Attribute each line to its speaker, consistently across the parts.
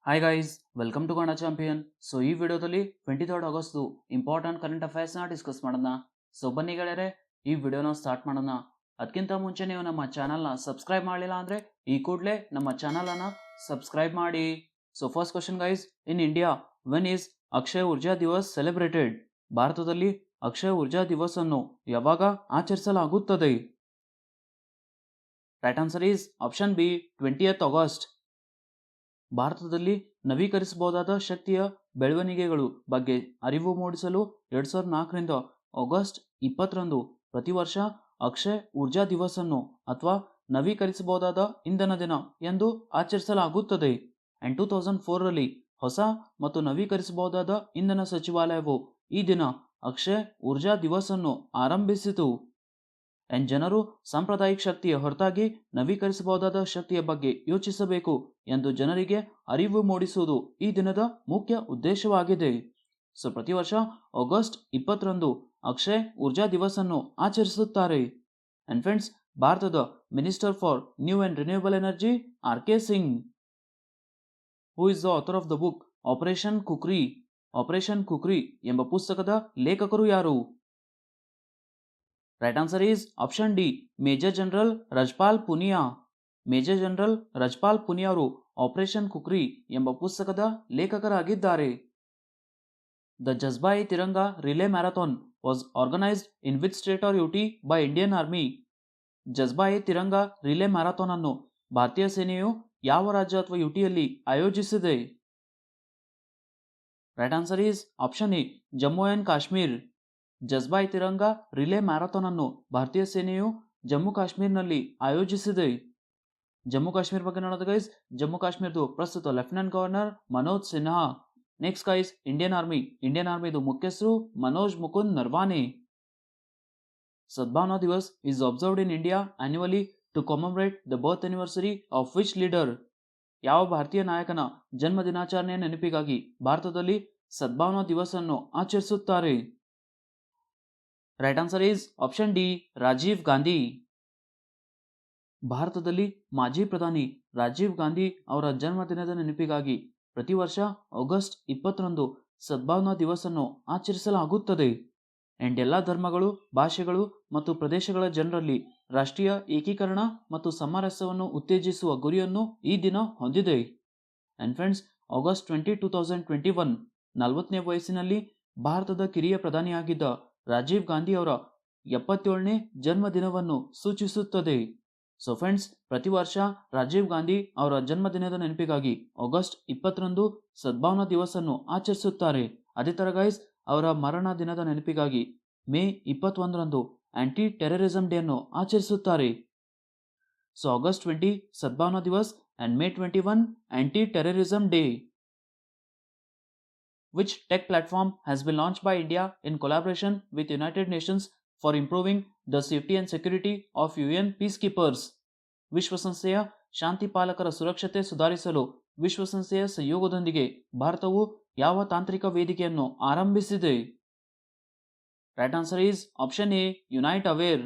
Speaker 1: Hi guys, welcome to Kannada champion. So ಈ ವಿಡಿಯೋದಲ್ಲಿ 23 August important current ಅಫೇರ್ಸ್ನ ಡಿಸ್ಕಸ್ ಮಾಡೋಣ. ಸೊ ಬನ್ನಿ ಗೆಳೆಯರೆ, ಈ ವಿಡಿಯೋನ ಸ್ಟಾರ್ಟ್ ಮಾಡೋಣ. ಅದಕ್ಕಿಂತ ಮುಂಚೆ ನೀವು ನಮ್ಮ ಚಾನಲ್ನ ಸಬ್ಸ್ಕ್ರೈಬ್ ಮಾಡಲಿಲ್ಲ ಅಂದರೆ ಈ ಕೂಡಲೇ ನಮ್ಮ ಚಾನಲನ್ನು ಸಬ್ಸ್ಕ್ರೈಬ್ ಮಾಡಿ. So first question guys, in India when is Akshay Urja Diwas celebrated? ಭಾರತದಲ್ಲಿ ಅಕ್ಷಯ ಊರ್ಜಾ ದಿವಸ್ ಅನ್ನು ಯಾವಾಗ ಆಚರಿಸಲಾಗುತ್ತದೆ? Right answer is option B, 20th August. ಭಾರತದಲ್ಲಿ ನವೀಕರಿಸಬಹುದಾದ ಶಕ್ತಿಯ ಬೆಳವಣಿಗೆಗಳು ಬಗ್ಗೆ ಅರಿವು ಮೂಡಿಸಲು 2004ರಿಂದ ಆಗಸ್ಟ್ 20ರಂದು ಪ್ರತಿ ವರ್ಷ ಅಕ್ಷಯ್ ಊರ್ಜಾ ದಿವಸ್ ಅನ್ನು ಅಥವಾ ನವೀಕರಿಸಬಹುದಾದ ಇಂಧನ ದಿನ ಎಂದು ಆಚರಿಸಲಾಗುತ್ತದೆ. ಅಂಡ್ 2004ರಲ್ಲಿ ಹೊಸ ಮತ್ತು ನವೀಕರಿಸಬಹುದಾದ ಇಂಧನ ಸಚಿವಾಲಯವು ಈ ದಿನ ಅಕ್ಷಯ್ ಊರ್ಜಾ ದಿವಸ್ ಅನ್ನು ಆರಂಭಿಸಿತು. ಅಂಡ್ ಜನರು ಸಾಂಪ್ರದಾಯಿಕ ಶಕ್ತಿಯ ಹೊರತಾಗಿ ನವೀಕರಿಸಬಹುದಾದ ಶಕ್ತಿಯ ಬಗ್ಗೆ ಯೋಚಿಸಬೇಕು ಎಂದು ಜನರಿಗೆ ಅರಿವು ಮೂಡಿಸುವುದು ಈ ದಿನದ ಮುಖ್ಯ ಉದ್ದೇಶವಾಗಿದೆ. ಸೊ ಪ್ರತಿ ವರ್ಷ ಆಗಸ್ಟ್ 20ರಂದು ಅಕ್ಷಯ್ ಊರ್ಜಾ ದಿವಸ್ ಅನ್ನು ಆಚರಿಸುತ್ತಾರೆ. ಅಂಡ್ ಫ್ರೆಂಡ್ಸ್, ಭಾರತದ minister for new and renewable energy RK. Singh. Who is the author of the book operation Kukri? Operation Kukri ಎಂಬ ಪುಸ್ತಕದ ಲೇಖಕರು ಯಾರು? Right answer is option D, major general Rajpal Punia. Major general Rajpal Punia ಅವರು ಆಪರೇಷನ್ ಕುಕ್ರಿ ಎಂಬ ಪುಸ್ತಕದ ಲೇಖಕರಾಗಿದ್ದಾರೆ. The Jazba e Tiranga relay marathon was organised in which state or UT by Indian army? Jazba e Tiranga relay marathon ಅನ್ನು ಭಾರತೀಯ ಸೇನೆಯು ಯಾವ ರಾಜ್ಯ ಅಥವಾ ಯುಟಿಯಲ್ಲಿ ಆಯೋಜಿಸಿದೆ? Right answer is option A, Jammu and Kashmir. Jazba e Tiranga relay marathon ಅನ್ನು ಭಾರತೀಯ ಸೇನೆಯು ಜಮ್ಮು ಕಾಶ್ಮೀರ್ನಲ್ಲಿ ಆಯೋಜಿಸಿದೆ. ಜಮ್ಮು ಕಾಶ್ಮೀರ್ ಬಗ್ಗೆ ನೋಡೋದು ಗೈಸ್, ಜಮ್ಮು ಕಾಶ್ಮೀರದು ಪ್ರಸ್ತುತ lieutenant governor Manoj Sinha. Next guys, Indian ಆರ್ಮಿದು ಮುಖ್ಯಸ್ಥರು ಮನೋಜ್ ಮುಕುಂದ್ ನರ್ವಾನೆ. ಸದ್ಭಾವನಾ ದಿವಸ್ is observed in India annually to commemorate the birth anniversary of which leader? ಯಾವ ಭಾರತೀಯ ನಾಯಕನ ಜನ್ಮ ದಿನಾಚರಣೆಯ ನೆನಪಿಗಾಗಿ ಭಾರತದಲ್ಲಿ ಸದ್ಭಾವನಾ ದಿವಸ್ ಅನ್ನು ಆಚರಿಸುತ್ತಾರೆ? Right answer is option D, Rajiv Gandhi. ಭಾರತದಲ್ಲಿ ಮಾಜಿ ಪ್ರಧಾನಿ ರಾಜೀವ್ ಗಾಂಧಿ ಅವರ ಜನ್ಮದಿನದ ನೆನಪಿಗಾಗಿ ಪ್ರತಿ ವರ್ಷ ಆಗಸ್ಟ್ 20ರಂದು ಸದ್ಭಾವನಾ ದಿವಸ್ ಅನ್ನು ಆಚರಿಸಲಾಗುತ್ತದೆ. ಅಂಡ್ ಎಲ್ಲ ಧರ್ಮಗಳು, ಭಾಷೆಗಳು ಮತ್ತು ಪ್ರದೇಶಗಳ ಜನರಲ್ಲಿ ರಾಷ್ಟ್ರೀಯ ಏಕೀಕರಣ ಮತ್ತು ಸಾಮರಸ್ಯವನ್ನು ಉತ್ತೇಜಿಸುವ ಗುರಿಯನ್ನು ಈ ದಿನ ಹೊಂದಿದೆ. ಅಂಡ್ ಫ್ರೆಂಡ್ಸ್, ಆಗಸ್ಟ್ 20, 2021 40ನೇ ವಯಸ್ಸಿನಲ್ಲಿ ಭಾರತದ ಕಿರಿಯ ಪ್ರಧಾನಿಯಾಗಿದ್ದ ರಾಜೀವ್ ಗಾಂಧಿ ಅವರ 77ನೇ ಜನ್ಮದಿನವನ್ನು ಸೂಚಿಸುತ್ತದೆ. ಸೊ ಫ್ರೆಂಡ್ಸ್, ಪ್ರತಿ ವರ್ಷ ರಾಜೀವ್ ಗಾಂಧಿ ಅವರ ಜನ್ಮದಿನದ ನೆನಪಿಗಾಗಿ ಆಗಸ್ಟ್ 20ರಂದು ಸದ್ಭಾವನಾ ದಿವಸ್ ಅನ್ನು ಆಚರಿಸುತ್ತಾರೆ. ಅದೇ ತರ ಗೈಸ್, ಅವರ ಮರಣ ದಿನದ ನೆನಪಿಗಾಗಿ ಮೇ 21ರಂದು ಆಂಟಿ ಟೆರರಿಸಂ ಡೇ ಅನ್ನು ಆಚರಿಸುತ್ತಾರೆ. So August 20 Sadbhavana Divas and May 21 anti terrorism day. Which tech platform has been launched by India in collaboration with United Nations for improving the safety and security of UN peacekeepers? ವಿಶ್ವಸಂಸ್ಥೆಯ ಶಾಂತಿ ಪಾಲಕರ ಸುರಕ್ಷತೆ ಸುಧಾರಿಸಲು ವಿಶ್ವಸಂಸ್ಥೆಯ ಸಹಯೋಗದೊಂದಿಗೆ ಭಾರತವು ಯಾವ ತಾಂತ್ರಿಕ ವೇದಿಕೆಯನ್ನು ಆರಂಭಿಸಿದೆ? Right answer is option A, unite aware.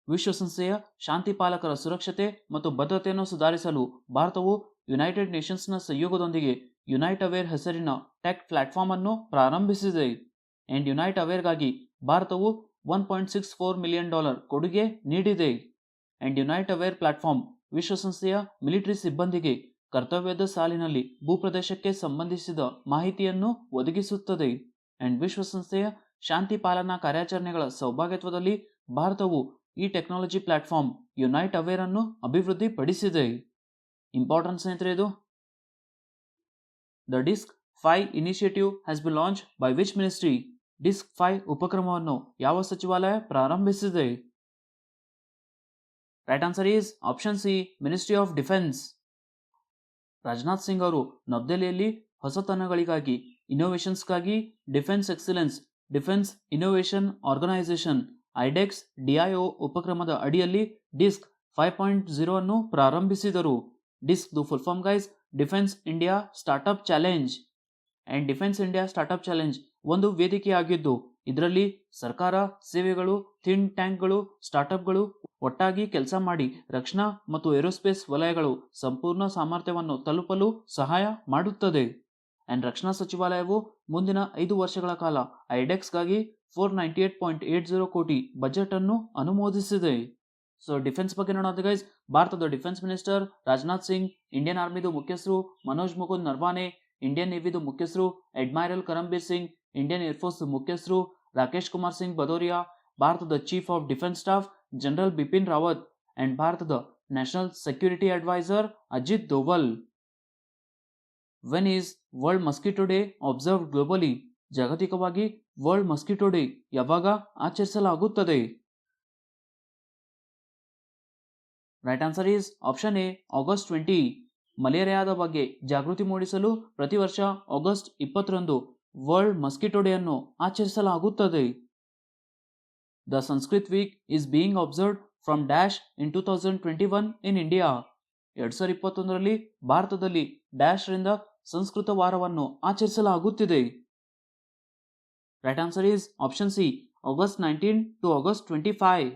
Speaker 1: ವಿಶ್ವಸಂಸ್ಥೆಯ ಶಾಂತಿ ಪಾಲಕರ ಸುರಕ್ಷತೆ ಮತ್ತು ಭದ್ರತೆಯನ್ನು ಸುಧಾರಿಸಲು ಭಾರತವು ಯುನೈಟೆಡ್ ನೇಷನ್ಸ್ನ ಸಹಯೋಗದೊಂದಿಗೆ ಯುನೈಟ್ ಅವೇರ್ ಹೆಸರಿನ ಟೆಕ್ ಪ್ಲಾಟ್ಫಾರ್ಮ್ ಅನ್ನು ಪ್ರಾರಂಭಿಸಿದೆ. ಅಂಡ್ ಯುನೈಟ್ ಅವೇರ್ಗಾಗಿ ಭಾರತವು $1.64 ಮಿಲಿಯನ್ ಕೊಡುಗೆ ನೀಡಿದೆ. ಅಂಡ್ ಯುನೈಟ್ ಅವೇರ್ ಪ್ಲಾಟ್ಫಾರ್ಮ್ ವಿಶ್ವಸಂಸ್ಥೆಯ ಮಿಲಿಟರಿ ಸಿಬ್ಬಂದಿಗೆ ಕರ್ತವ್ಯದ ಸಾಲಿನಲ್ಲಿ ಭೂಪ್ರದೇಶಕ್ಕೆ ಸಂಬಂಧಿಸಿದ ಮಾಹಿತಿಯನ್ನು ಒದಗಿಸುತ್ತದೆ. ಅಂಡ್ ವಿಶ್ವಸಂಸ್ಥೆಯ ಶಾಂತಿ ಪಾಲನಾ ಕಾರ್ಯಾಚರಣೆಗಳ ಸೌಭಾಗ್ಯತ್ವದಲ್ಲಿ ಭಾರತವು ಈ ಟೆಕ್ನಾಲಜಿ ಪ್ಲಾಟ್ಫಾರ್ಮ್ ಯುನೈಟ್ ಅವೇರ್ ಅನ್ನು ಅಭಿವೃದ್ಧಿಪಡಿಸಿದೆ. ಇಂಪಾರ್ಟೆಂಟ್ ಸ್ನೇಹಿತರೆ ಇದು. The DISC 5 initiative has been launch by which ministry? DISC 5 ಉಪಕ್ರಮವನ್ನು ಯಾವ ಸಚಿವಾಲಯ ಪ್ರಾರಂಭಿಸಿದೆ? Right answer is option C, ministry of defence. Rajnath Singh ಅವರು ನವದೆಹಲಿಯಲ್ಲಿ ಹೊಸತನಗಳಿಗಾಗಿ ಇನ್ನೋವೇಷನ್ಸ್ಗಾಗಿ defence excellence defence innovation organisation iDEX DIO ಉಪಕ್ರಮದ ಅಡಿಯಲ್ಲಿ ಡಿಸ್ಕ್ 5.0 ಅನ್ನು ಪ್ರಾರಂಭಿಸಿದರು. ಡಿಸ್ಕ್ ದು full form guys, defence India startup challenge. And defence India startup challenge ಒಂದು ವೇದಿಕೆಯಾಗಿದ್ದು ಇದರಲ್ಲಿ ಸರ್ಕಾರ, ಸೇವೆಗಳು, ಥಿಂಕ್ ಟ್ಯಾಂಕ್ಗಳು, ಸ್ಟಾರ್ಟ್ಅಪ್ಗಳು ಒಟ್ಟಾಗಿ ಕೆಲಸ ಮಾಡಿ ರಕ್ಷಣಾ ಮತ್ತು ಏರೋಸ್ಪೇಸ್ ವಲಯಗಳು ಸಂಪೂರ್ಣ ಸಾಮರ್ಥ್ಯವನ್ನು ತಲುಪಲು ಸಹಾಯ ಮಾಡುತ್ತದೆ. ಅಂಡ್ ರಕ್ಷಣಾ ಸಚಿವಾಲಯವು ಮುಂದಿನ 5 ವರ್ಷಗಳ ಕಾಲ ಐಡೆಕ್ಸ್ಗಾಗಿ 498.80 ಕೋಟಿ ಬಜೆಟ್ ಅನ್ನು ಅನುಮೋದಿಸಿದೆ. ಸೊ ಡಿಫೆನ್ಸ್ ಬಗ್ಗೆ ನೋಡೋದು ಗೈಸ್, ಭಾರತದ defence minister Rajnath Singh, Indian ಆರ್ಮಿದು ಮುಖ್ಯಸ್ಥರು ಮನೋಜ್ ಮುಕುಂದ್ ನರ್ವಾನೆ, ಇಂಡಿಯನ್ ನೇವಿದು ಮುಖ್ಯಸ್ಥರು admiral Karambir Singh, Indian air force ಮುಖ್ಯಸ್ಥರು ರಾಕೇಶ್ ಕುಮಾರ್ ಸಿಂಗ್ ಭದೌರಿಯಾ, ಭಾರತದ chief of defence staff general Bipin Rawat and ಭಾರತದ national security advisor Ajit Doval. When is world mosquito day observed globally? ಜಾಗತಿಕವಾಗಿ ವರ್ಲ್ಡ್ ಮಸ್ಕಿಟೋ ಡೇ ಯಾವಾಗ ಆಚರಿಸಲಾಗುತ್ತದೆ? Right answer is option A, August 20. ಮಲೇರಿಯಾದ ಬಗ್ಗೆ ಜಾಗೃತಿ ಮೂಡಿಸಲು ಪ್ರತಿ ವರ್ಷ ಆಗಸ್ಟ್ 20ರಂದು ವರ್ಲ್ಡ್ ಮಸ್ಕಿಟೋ ಡೇ ಅನ್ನು ಆಚರಿಸಲಾಗುತ್ತದೆ. The Sanskrit week is being observed from dash in 2021 in India. 2021ರಲ್ಲಿ ಭಾರತದಲ್ಲಿ ಡ್ಯಾಶ್ ರಿಂದ ಸಂಸ್ಕೃತ ವಾರವನ್ನು ಆಚರಿಸಲಾಗುತ್ತಿದೆ. Right answer is option C, August 19 to August 25.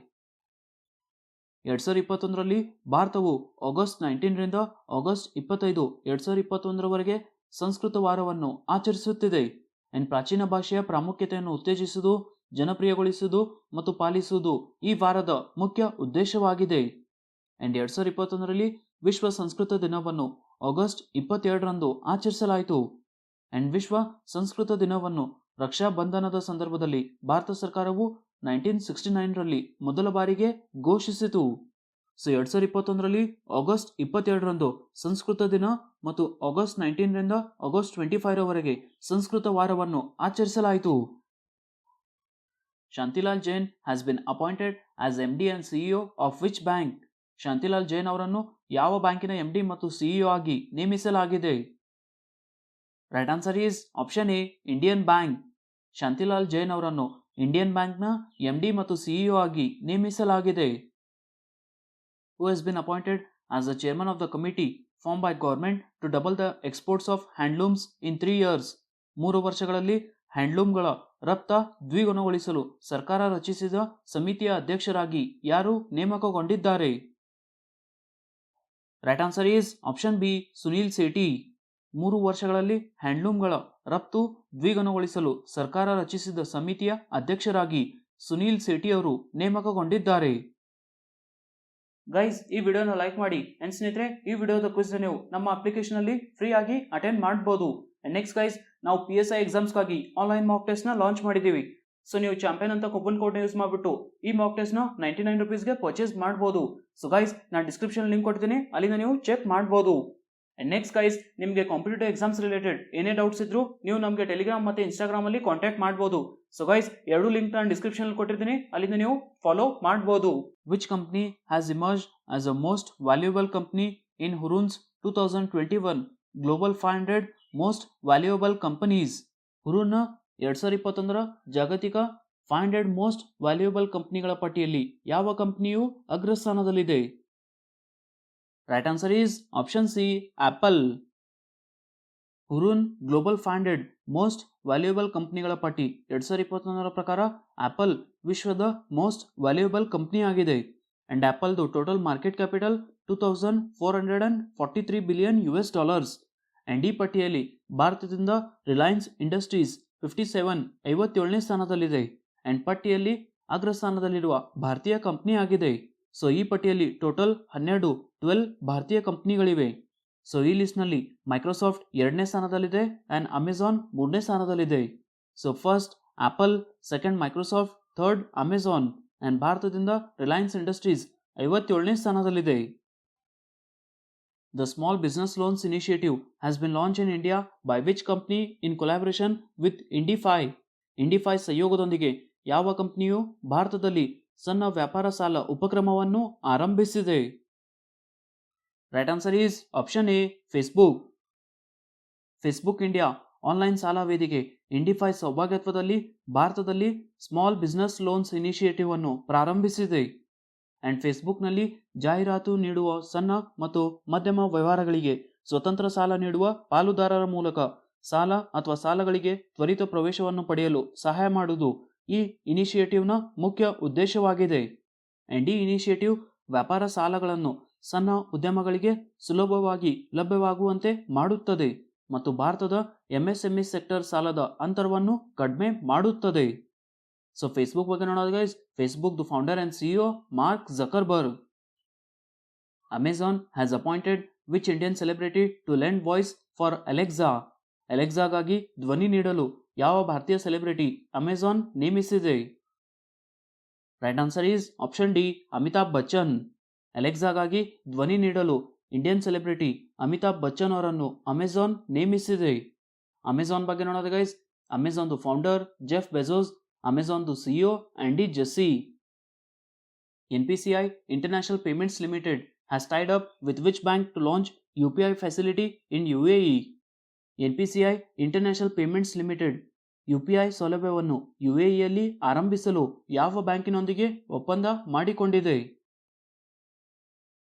Speaker 1: 2021ರಲ್ಲಿ ಭಾರತವು ಆಗಸ್ಟ್ 19 ರಿಂದ ಆಗಸ್ಟ್ 25, 2021ರವರೆಗೆ ಸಂಸ್ಕೃತ ವಾರವನ್ನು ಆಚರಿಸುತ್ತಿದೆ. ಅಂಡ್ ಪ್ರಾಚೀನ ಭಾಷೆಯ ಪ್ರಾಮುಖ್ಯತೆಯನ್ನು ಉತ್ತೇಜಿಸುವುದು, ಜನಪ್ರಿಯಗೊಳಿಸುವುದು ಮತ್ತು ಪಾಲಿಸುವುದು ಈ ವಾರದ ಮುಖ್ಯ ಉದ್ದೇಶವಾಗಿದೆ. ಅಂಡ್ 2021ರಲ್ಲಿ ವಿಶ್ವ ಸಂಸ್ಕೃತ ದಿನವನ್ನು ಆಗಸ್ಟ್ 22ರಂದು ಆಚರಿಸಲಾಯಿತು. ಅಂಡ್ ವಿಶ್ವ ಸಂಸ್ಕೃತ ದಿನವನ್ನು ರಕ್ಷಾ ಬಂಧನದ ಸಂದರ್ಭದಲ್ಲಿ ಭಾರತ ಸರ್ಕಾರವು 1969ರಲ್ಲಿ ಮೊದಲ ಬಾರಿಗೆ ಘೋಷಿಸಿತು. ಸೊ 2021ರಲ್ಲಿ ಆಗಸ್ಟ್ 22ರಂದು ಸಂಸ್ಕೃತ ದಿನ ಮತ್ತು ಆಗಸ್ಟ್ 19 ರಿಂದ ಆಗಸ್ಟ್ 25ರವರೆಗೆ ಸಂಸ್ಕೃತ ವಾರವನ್ನು ಆಚರಿಸಲಾಯಿತು. Shantilal Jain has been appointed as MD and CEO of which bank? Shantilal Jain ಅವರನ್ನು ಯಾವ ಬ್ಯಾಂಕಿನ MD ಮತ್ತು CEO ಆಗಿ ನೇಮಿಸಲಾಗಿದೆ? Right answer is option A, Indian bank. Shantilal Jain ಅವರನ್ನು ಇಂಡಿಯನ್ ಬ್ಯಾಂಕ್ನ MD ಮತ್ತು CEO ಆಗಿ ನೇಮಿಸಲಾಗಿದೆ. Who has been appointed as the chairman of the committee formed by government to double the exports of handlooms in 3 years? 3 ವರ್ಷಗಳಲ್ಲಿ ಹ್ಯಾಂಡ್ಲೂಮ್ಗಳ ರಫ್ತ ದ್ವಿಗುಣಗೊಳಿಸಲು ಸರ್ಕಾರ ರಚಿಸಿದ ಸಮಿತಿಯ ಅಧ್ಯಕ್ಷರಾಗಿ ಯಾರು ನೇಮಕಗೊಂಡಿದ್ದಾರೆ? Right answer is option B, Sunil Sethi. 3 ವರ್ಷಗಳಲ್ಲಿ ಹ್ಯಾಂಡ್ಲೂಮ್ಗಳ ರಫ್ತು ದ್ವಿಗುಣಗೊಳಿಸಲು ಸರ್ಕಾರ ರಚಿಸಿದ ಸಮಿತಿಯ ಅಧ್ಯಕ್ಷರಾಗಿ ಸುನೀಲ್ ಸೇಠಿ ಅವರು ನೇಮಕಗೊಂಡಿದ್ದಾರೆ. ಗೈಸ್, ಈ ವಿಡಿಯೋನ ಲೈಕ್ ಮಾಡಿ. ಅಂಡ್ ಸ್ನೇಹಿತರೆ, ಈ ವಿಡಿಯೋದ ಕ್ವಿಸ್ ನೀವು ನಮ್ಮ ಅಪ್ಲಿಕೇಶನ್ ಅಲ್ಲಿ ಫ್ರೀ ಆಗಿ ಅಟೆಂಡ್ ಮಾಡಬಹುದು. ನೆಕ್ಸ್ಟ್ ಗೈಸ್, ನಾವು PSI ಎಕ್ಸಾಮ್ಸ್ಗಾಗಿ ಆನ್ಲೈನ್ ಮಾಕ್ ಟೆಸ್ಟ್ ನ ಲಾಂಚ್ ಮಾಡಿದ್ದೀವಿ. ಸೊ ನೀವು ಚಾಂಪಿಯನ್ ಅಂತ ಕೂಪನ್ ಕೋಡ್ ಯೂಸ್ ಮಾಡಿಬಿಟ್ಟು ಈ ಮಾಕ್ ಟೆಸ್ಟ್ ನ 99 rupeesಗೆ ಪರ್ಚೇಸ್ ಮಾಡಬಹುದು. ಸೊ ಗೈಸ್, ನಾನು ಡಿಸ್ಕ್ರಿಪ್ಷನ್ ಲಿಂಕ್ ಕೊಡ್ತೀನಿ, ಅಲ್ಲಿಂದ ನೀವು ಚೆಕ್ ಮಾಡಬಹುದು. ನೆಕ್ಸ್ಟ್ ಗೈಸ್, ನಿಮಗೆ ಕಾಂಪಿಟೇಟಿವ್ ಎಕ್ಸಾಮ್ಸ್ ರಿಲೇಟೆಡ್ ಏನೇ ಡೌಟ್ಸ್ ಇದ್ರು ನೀವು ನಮಗೆ ಟೆಲಿಗ್ರಾಮ್ ಮತ್ತೆ ಇನ್ಸ್ಟಾಗ್ರಾಮ್ ಅಲ್ಲಿ ಕಾಂಟ್ಯಾಕ್ಟ್ ಮಾಡಬಹುದು. ಸೊ ಗೈಸ್, ಎರಡು ಲಿಂಕ್ ನಾನು ಡಿಸ್ಕ್ರಿಪ್ಷನ್ ಅಲ್ಲಿ ಕೊಟ್ಟಿರ್ತೀನಿ, ಅಲ್ಲಿಂದ ನೀವು ಫಾಲೋ ಮಾಡಬಹುದು. Which company has emerged as a most valuable company in Hurun's 2021 ಗ್ಲೋಬಲ್ 500 ಮೋಸ್ಟ್ ವ್ಯಾಲ್ಯೂಯಬಲ್ ಕಂಪನೀಸ್? ಹುರೂನ್ನ 2021ರ ಜಾಗತಿಕ 500 ಮೋಸ್ಟ್ ವ್ಯಾಲ್ಯೂಯಬಲ್ ಕಂಪನಿಗಳ ಪಟ್ಟಿಯಲ್ಲಿ ಯಾವ ಕಂಪನಿಯು ಅಗ್ರಸ್ಥಾನದಲ್ಲಿದೆ? Right answer is option C, Apple. Hurun global 500 most valuable ಕಂಪನಿಗಳ ಪಟ್ಟಿ 2021ರ ಪ್ರಕಾರ ಆಪಲ್ ವಿಶ್ವದ ಮೋಸ್ಟ್ ವ್ಯಾಲ್ಯೂಯಬಲ್ ಕಂಪನಿ ಆಗಿದೆ. ಅಂಡ್ ಆಪಲ್ದು total market capital $2,443 billion. And ಈ ಪಟ್ಟಿಯಲ್ಲಿ ಭಾರತದಿಂದ ರಿಲಯನ್ಸ್ ಇಂಡಸ್ಟ್ರೀಸ್ 57ನೇ ಸ್ಥಾನದಲ್ಲಿದೆ. ಅಂಡ್ ಪಟ್ಟಿಯಲ್ಲಿ ಅಗ್ರಸ್ಥಾನದಲ್ಲಿರುವ ಭಾರತೀಯ ಕಂಪನಿ ಆಗಿದೆ. ಸೊ ಈ ಪಟ್ಟಿಯಲ್ಲಿ ಟೋಟಲ್ 12 ಭಾರತೀಯ ಕಂಪನಿಗಳಿವೆ. ಸೊ ಈ ಲಿಸ್ಟ್ನಲ್ಲಿ ಮೈಕ್ರೋಸಾಫ್ಟ್ 2ನೇ ಸ್ಥಾನದಲ್ಲಿದೆ ಅಂಡ್ ಅಮೆಜಾನ್ 3ನೇ ಸ್ಥಾನದಲ್ಲಿದೆ. So first apple, second Microsoft, third Amazon. And ಭಾರತದಿಂದ ರಿಲಯನ್ಸ್ ಇಂಡಸ್ಟ್ರೀಸ್ 57ನೇ ಸ್ಥಾನದಲ್ಲಿದೆ. The Small Business Loans Initiative has been launched in India by which company in collaboration with Indify? Indify ಸಹಯೋಗದೊಂದಿಗೆ ಯಾವ ಕಂಪನಿಯು ಭಾರತದಲ್ಲಿ ಸಣ್ಣ ವ್ಯಾಪಾರ ಸಾಲ ಉಪಕ್ರಮವನ್ನು ಆರಂಭಿಸಿದೆ? Right answer is option A, Facebook. Facebook India online ಸಾಲ ವೇದಿಕೆ ಇಂಡಿಫೈ ಸೌಭಾಗ್ಯತ್ವದಲ್ಲಿ ಭಾರತದಲ್ಲಿ ಸ್ಮಾಲ್ ಬಿಸ್ನೆಸ್ ಲೋನ್ಸ್ ಇನಿಷಿಯೇಟಿವ್ ಅನ್ನು ಪ್ರಾರಂಭಿಸಿದೆ. ಅಂಡ್ ಫೇಸ್ಬುಕ್ನಲ್ಲಿ ಜಾಹೀರಾತು ನೀಡುವ ಸಣ್ಣ ಮತ್ತು ಮಧ್ಯಮ ವ್ಯವಹಾರಗಳಿಗೆ ಸ್ವತಂತ್ರ ಸಾಲ ನೀಡುವ ಪಾಲುದಾರರ ಮೂಲಕ ಸಾಲ ಅಥವಾ ಸಾಲಗಳಿಗೆ ತ್ವರಿತ ಪ್ರವೇಶವನ್ನು ಪಡೆಯಲು ಸಹಾಯ ಮಾಡುವುದು ಈ ಇನಿಷಿಯೇಟಿವ್ನ ಮುಖ್ಯ ಉದ್ದೇಶವಾಗಿದೆ. ಈ ಇನಿಷಿಯೇಟಿವ್ ವ್ಯಾಪಾರ ಸಾಲಗಳನ್ನು ಸಣ್ಣ ಉದ್ಯಮಗಳಿಗೆ ಸುಲಭವಾಗಿ ಲಭ್ಯವಾಗುವಂತೆ ಮಾಡುತ್ತದೆ ಮತ್ತು ಭಾರತದ ಎಂಎಸ್ಎಂಇ ಸೆಕ್ಟರ್ ಸಾಲದ ಅಂತರವನ್ನು ಕಡಿಮೆ ಮಾಡುತ್ತದೆ. ಸೊ ಫೇಸ್ಬುಕ್ ಬಗ್ಗೆ ನೋಡೋದು guys, Facebook the founder and CEO Mark Zuckerberg. Amazon has appointed which Indian celebrity to lend voice for Alexa. ಅಲೆಕ್ಸಾಗಾಗಿ ಧ್ವನಿ ನೀಡಲು ಯಾವ ಭಾರತೀಯ ಸೆಲೆಬ್ರಿಟಿ ಅಮೆಜಾನ್ ನೇಮಿಸಿದೆ? Right answer is option D, Amitabh Bachchan. ಅಲೆಕ್ಸಾಗಾಗಿ ಧ್ವನಿ ನೀಡಲು ಇಂಡಿಯನ್ ಸೆಲೆಬ್ರಿಟಿ ಅಮಿತಾಬ್ ಬಚ್ಚನ್ ಅವರನ್ನು ಅಮೆಜಾನ್ ನೇಮಿಸಿದೆ. ಅಮೆಜಾನ್ ಬಗ್ಗೆ ನೋಡೋದು guys, Amazon the founder Jeff Bezos, Amazon the CEO Andy Jessie. NPCI International Payments Limited has tied up with which bank to launch UPI facility in UAE? NPCI International Payments Limited UPI ಸೌಲಭ್ಯವನ್ನು UAEಯಲ್ಲಿ ಆರಂಭಿಸಲು ಯಾವ ಬ್ಯಾಂಕಿನೊಂದಿಗೆ ಒಪ್ಪಂದ ಮಾಡಿಕೊಂಡಿದೆ?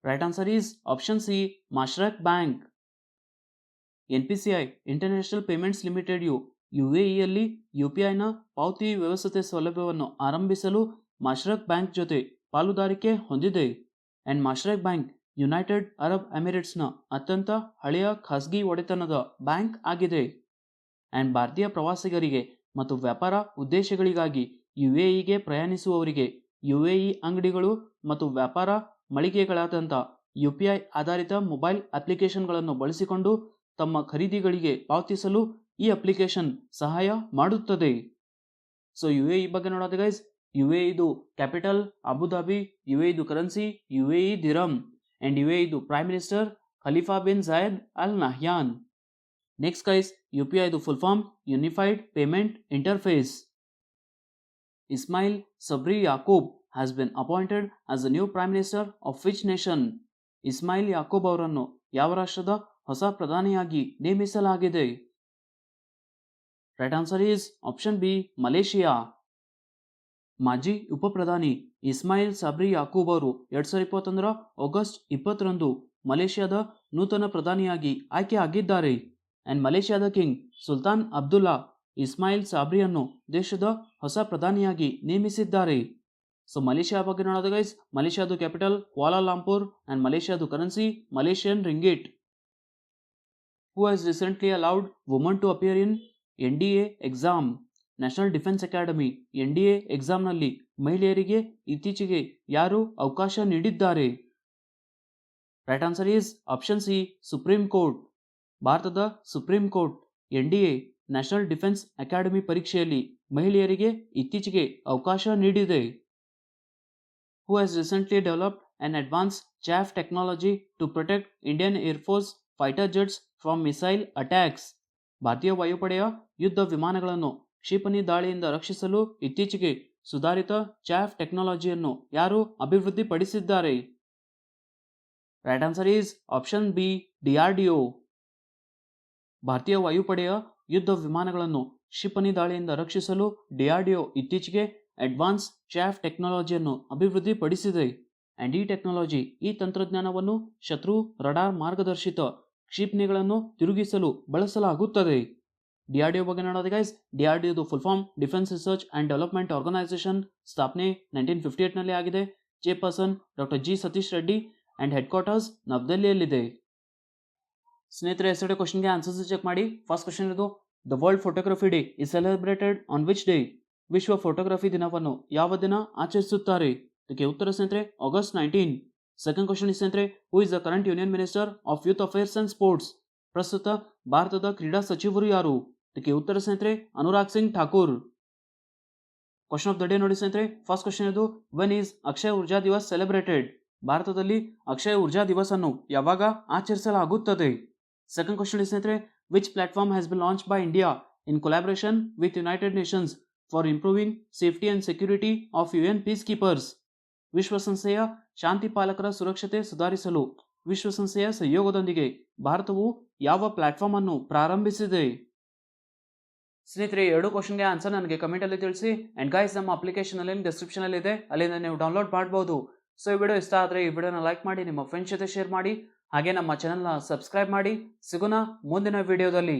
Speaker 1: Right answer is option C, Mashreq bank. NPCI international payments limited UAEಯಲ್ಲಿ UPIನ ಪಾವತಿ ವ್ಯವಸ್ಥೆ ಸೌಲಭ್ಯವನ್ನು ಆರಂಭಿಸಲು ಮಾಶ್ರಕ್ ಬ್ಯಾಂಕ್ ಜೊತೆ ಪಾಲುದಾರಿಕೆ ಹೊಂದಿದೆ. And Mashreq bank united Arab ಎಮಿರೇಟ್ಸ್ನ ಅತ್ಯಂತ ಹಳೆಯ ಖಾಸಗಿ ಒಡೆತನದ ಬ್ಯಾಂಕ್ ಆಗಿದೆ. ಅಂಡ್ ಭಾರತೀಯ ಪ್ರವಾಸಿಗರಿಗೆ ಮತ್ತು ವ್ಯಾಪಾರ ಉದ್ದೇಶಗಳಿಗಾಗಿ UAEಗೆ ಪ್ರಯಾಣಿಸುವವರಿಗೆ UAE ಅಂಗಡಿಗಳು ಮತ್ತು ವ್ಯಾಪಾರ ಮಳಿಗೆಗಳಾದಂಥ UPI ಆಧಾರಿತ ಮೊಬೈಲ್ ಅಪ್ಲಿಕೇಶನ್ಗಳನ್ನು ಬಳಸಿಕೊಂಡು ತಮ್ಮ ಖರೀದಿಗಳಿಗೆ ಪಾವತಿಸಲು ಈ ಅಪ್ಲಿಕೇಶನ್ ಸಹಾಯ ಮಾಡುತ್ತದೆ. ಸೊ UAE ಬಗ್ಗೆ ನೋಡೋದು ಗೈಸ್, UAEದು ಕ್ಯಾಪಿಟಲ್ ಅಬುಧಾಬಿ, UAEದು ಕರೆನ್ಸಿ UAE ದಿರಮ್, ಅಂಡ್ UAEದು prime minister Khalifa bin Zayed al Nahyan. Next guys, UPIದು full form unified payment interface. Ismail Sabri Yaakob has been appointed as the new Prime Minister of which nation? Ismail Yaakob ಅವರನ್ನು ಯಾವ ರಾಷ್ಟ್ರದ ಹೊಸ ಪ್ರಧಾನಿಯಾಗಿ ನೇಮಿಸಲಾಗಿದೆ? Right answer is option B, Malaysia. ಮಾಜಿ ಉಪಪ್ರಧಾನಿ Ismail Sabri Yakub ಅವರು 2021 ಆಗಸ್ಟ್ 20ರಂದು ಮಲೇಷಿಯಾದ ನೂತನ ಪ್ರಧಾನಿಯಾಗಿ ಆಯ್ಕೆ ಆಗಿದ್ದಾರೆ. ಅಂಡ್ ಮಲೇಷಿಯಾದ ಕಿಂಗ್ ಸುಲ್ತಾನ್ ಅಬ್ದುಲ್ಲಾ ಇಸ್ಮಾಯಿಲ್ ಸಾಬ್ರಿಯನ್ನು ದೇಶದ ಹೊಸ ಪ್ರಧಾನಿಯಾಗಿ ನೇಮಿಸಿದ್ದಾರೆ. ಸೊ ಮಲೇಷಿಯಾ ಬಗ್ಗೆ ನೋಡೋದು ಗೈಸ್, ಮಲೇಷಿಯಾದು ಕ್ಯಾಪಿಟಲ್ ಕ್ವಾಲಾಲಂಪುರ್ ಅಂಡ್ ಮಲೇಷಿಯಾದು currency Malaysian ringgit. Who has recently allowed woman to appear in NDA exam? National defence academy NDA ಎಕ್ಸಾಮ್ನಲ್ಲಿ ಮಹಿಳೆಯರಿಗೆ ಇತ್ತೀಚೆಗೆ ಯಾರು ಅವಕಾಶ ನೀಡಿದ್ದಾರೆ? Right answer is option C, supreme court. ಭಾರತದ supreme court NDA national defence academy ಪರೀಕ್ಷೆಯಲ್ಲಿ ಮಹಿಳೆಯರಿಗೆ ಇತ್ತೀಚೆಗೆ ಅವಕಾಶ ನೀಡಿದೆ. Who has recently developed an advanced chaff technology to protect Indian Air Force fighter jets from missile attacks? ಭಾರತೀಯ ವಾಯುಪಡೆಯ ಯುದ್ಧ ವಿಮಾನಗಳನ್ನು ಕ್ಷಿಪಣಿ ದಾಳಿಯಿಂದ ರಕ್ಷಿಸಲು ಇತ್ತೀಚೆಗೆ ಸುಧಾರಿತ ಚಾಫ್ ಟೆಕ್ನಾಲಜಿಯನ್ನು ಯಾರು ಅಭಿವೃದ್ಧಿಪಡಿಸಿದ್ದಾರೆ? Right answer is option B, DRDO. ಭಾರತೀಯ ವಾಯುಪಡೆಯ ಯುದ್ಧ ವಿಮಾನಗಳನ್ನು ಕ್ಷಿಪಣಿ ದಾಳಿಯಿಂದ ರಕ್ಷಿಸಲು DRDO ಇತ್ತೀಚೆಗೆ ಅಡ್ವಾನ್ಸ್ ಚಾಫ್ ಟೆಕ್ನಾಲಜಿಯನ್ನು ಅಭಿವೃದ್ಧಿಪಡಿಸಿದೆ. ಅಂಡ್ ಈ ಟೆಕ್ನಾಲಜಿ, ಈ ತಂತ್ರಜ್ಞಾನವನ್ನು ಶತ್ರು ರಡಾರ್ ಮಾರ್ಗದರ್ಶಿತ ಕ್ಷಿಪಣಿಗಳನ್ನು ತಿರುಗಿಸಲು ಬಳಸಲಾಗುತ್ತದೆ. DRDO ಬಗ್ಗೆ ನೋಡೋದು ಗೈಸ್, DRDOದು full form defence research and development organisation. ಸ್ಥಾಪನೆ 1958ನಲ್ಲಿ ಆಗಿದೆ. Chairperson doctor G. Satish Reddy and headquarters ನವದೆಹಲಿಯಲ್ಲಿದೆ. ಸ್ನೇಹಿತರೆ, ಎಸ್ಟರ್ಡೇ ಕ್ವಶನ್ಗೆ ಆನ್ಸರ್ಸ್ ಚೆಕ್ ಮಾಡಿ. ಫಸ್ಟ್ ಕ್ವಶನ್ ಇದು, the world photography day is celebrated on which day? ವಿಶ್ವ ಫೋಟೋಗ್ರಫಿ ದಿನವನ್ನು ಯಾವ ದಿನ ಆಚರಿಸುತ್ತಾರೆ? ಇದಕ್ಕೆ ಉತ್ತರ ಸ್ನೇಹಿತರೆ ಆಗಸ್ಟ್ 19. ಸೆಕೆಂಡ್ ಕ್ವಶನ್ ಸ್ನೇಹಿತರೆ, who is the current union minister of youth affairs and sports? ಪ್ರಸ್ತುತ ಭಾರತದ ಕ್ರೀಡಾ ಸಚಿವರು ಯಾರು? ಇದಕ್ಕೆ ಉತ್ತರ ಸ್ನೇಹಿತರೆ Anurag Singh Thakur. Question of the day ನೋಡಿ ಸ್ನೇಹಿತರೆ, ಫಸ್ಟ್ ಕ್ವಶನ್ ಇದು, when is Akshay Urja Diwas celebrated? ಭಾರತದಲ್ಲಿ ಅಕ್ಷಯ ಊರ್ಜಾ ದಿವಸ್ ಅನ್ನು ಯಾವಾಗ ಆಚರಿಸಲಾಗುತ್ತದೆ? ಸೆಕೆಂಡ್ ಕ್ವಶನ್ ಸ್ನೇಹಿತರೆ, which platform has been launch by India in collaboration with United Nations for improving safety and security of UN piece keepers? ವಿಶ್ವಸಂಸ್ಥೆಯ ಶಾಂತಿ ಪಾಲಕರ ಸುರಕ್ಷತೆ ಸುಧಾರಿಸಲು ವಿಶ್ವಸಂಸ್ಥೆಯ ಸಹಯೋಗದೊಂದಿಗೆ ಭಾರತವು ಯಾವ ಪ್ಲಾಟ್ಫಾರ್ಮ್ ಅನ್ನು ಪ್ರಾರಂಭಿಸಿದೆ? ಸ್ನೇಹಿತರೆ, ಎರಡು ಕ್ವಶನ್ಗೆ ಆನ್ಸರ್ ನನಗೆ ಕಮೆಂಟ್ ಅಲ್ಲಿ ತಿಳಿಸಿ. ಅಂಡ್ ಗೈಸ್, ನಮ್ಮ ಅಪ್ಲಿಕೇಶನ್ ಅಲ್ಲಿ ಡಿಸ್ಕ್ರಿಪ್ಷನ್ ಅಲ್ಲಿ ಇದೆ, ಅಲ್ಲಿಂದ ನೀವು ಡೌನ್ಲೋಡ್ ಮಾಡಬಹುದು. ಸೊ ಈ ವಿಡಿಯೋ ಇಷ್ಟ ಆದರೆ ಈ ವಿಡಿಯೋನ ಲೈಕ್ ಮಾಡಿ, ನಿಮ್ಮ ಫ್ರೆಂಡ್ಸ್ ಜೊತೆ ಶೇರ್ ಮಾಡಿ, ಹಾಗೆ ನಮ್ಮ ಚಾನೆಲ್ನ ಸಬ್ಸ್ಕ್ರೈಬ್ ಮಾಡಿ. ಸಿಗೋಣ ಮುಂದಿನ ವಿಡಿಯೋದಲ್ಲಿ.